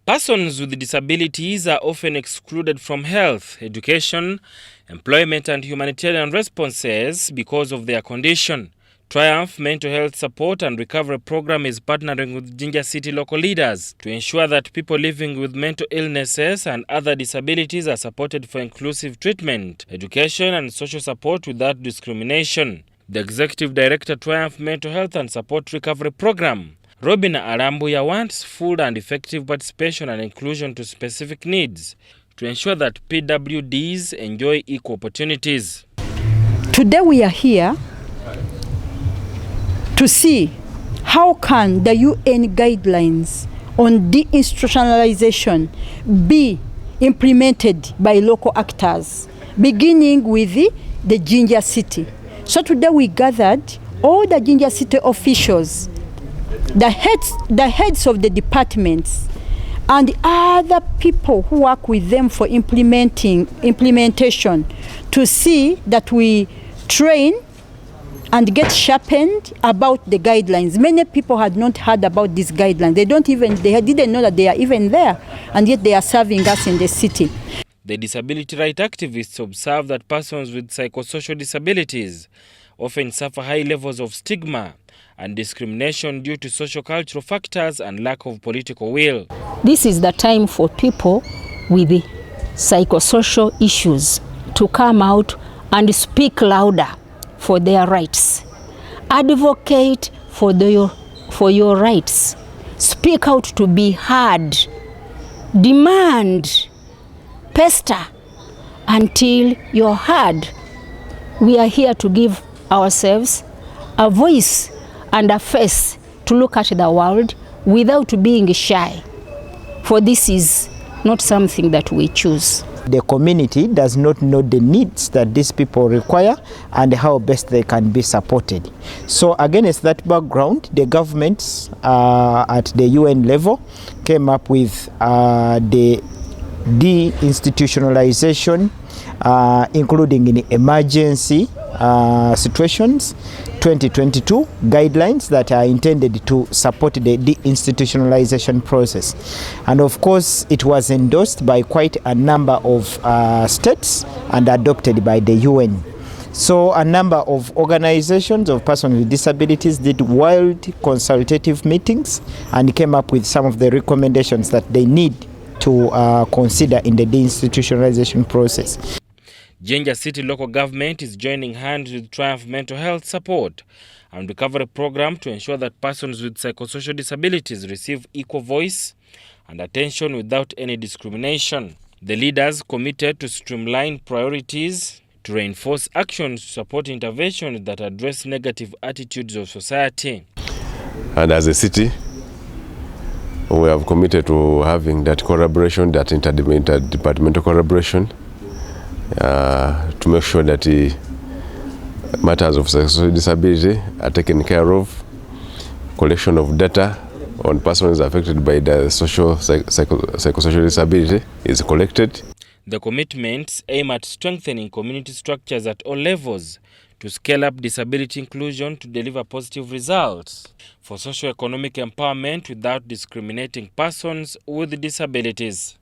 Persons with disabilities are often excluded from health, education, employment and humanitarian responses because of their condition. Triumph Mental Health Support and Recovery Program is partnering with Jinja City local leaders to ensure that people living with mental illnesses and other disabilities are supported for inclusive treatment, education and social support without discrimination. The Executive Director, Triumph Mental Health and Support Recovery Program, Robin Arambuya, wants full and effective participation and inclusion to specific needs to ensure that PWDs enjoy equal opportunities. Today we are here to see how can the UN guidelines on de-institutionalization be implemented by local actors, beginning with the Jinja City. So today we gathered all the Jinja City officials, the heads of the departments, and other people who work with them for implementation, to see that we train and get sharpened about the guidelines. Many people had not heard about these guidelines. They didn't know that they are even there, and yet they are serving us in the city. The disability rights activists observe that persons with psychosocial disabilities often suffer high levels of stigma and discrimination due to social cultural factors and lack of political will. This is the time for people with the psychosocial issues to come out and speak louder for their rights. Advocate for your rights. Speak out to be heard. Demand. Pester until you're heard. We are here to give ourselves a voice and a face to look at the world without being shy. For this is not something that we choose. The community does not know the needs that these people require and how best they can be supported. So against that background, the governments at the UN level came up with the De-Institutionalization, including in emergency situations, 2022 guidelines that are intended to support the de-institutionalization process. And of course, it was endorsed by quite a number of states and adopted by the UN. So a number of organizations of persons with disabilities did wild consultative meetings and came up with some of the recommendations that they need to consider in the de-institutionalization process. Jinja City local government is joining hands with Triumph Mental Health Support and Recovery Program to ensure that persons with psychosocial disabilities receive equal voice and attention without any discrimination. The leaders committed to streamline priorities to reinforce actions to support interventions that address negative attitudes of society. And as a city, we have committed to having that collaboration, that interdepartmental collaboration, to make sure that the matters of psychosocial disability are taken care of. Collection of data on persons affected by the psychosocial disability is collected. The commitments aim at strengthening community structures at all levels to scale up disability inclusion to deliver positive results for socio-economic empowerment without discriminating persons with disabilities.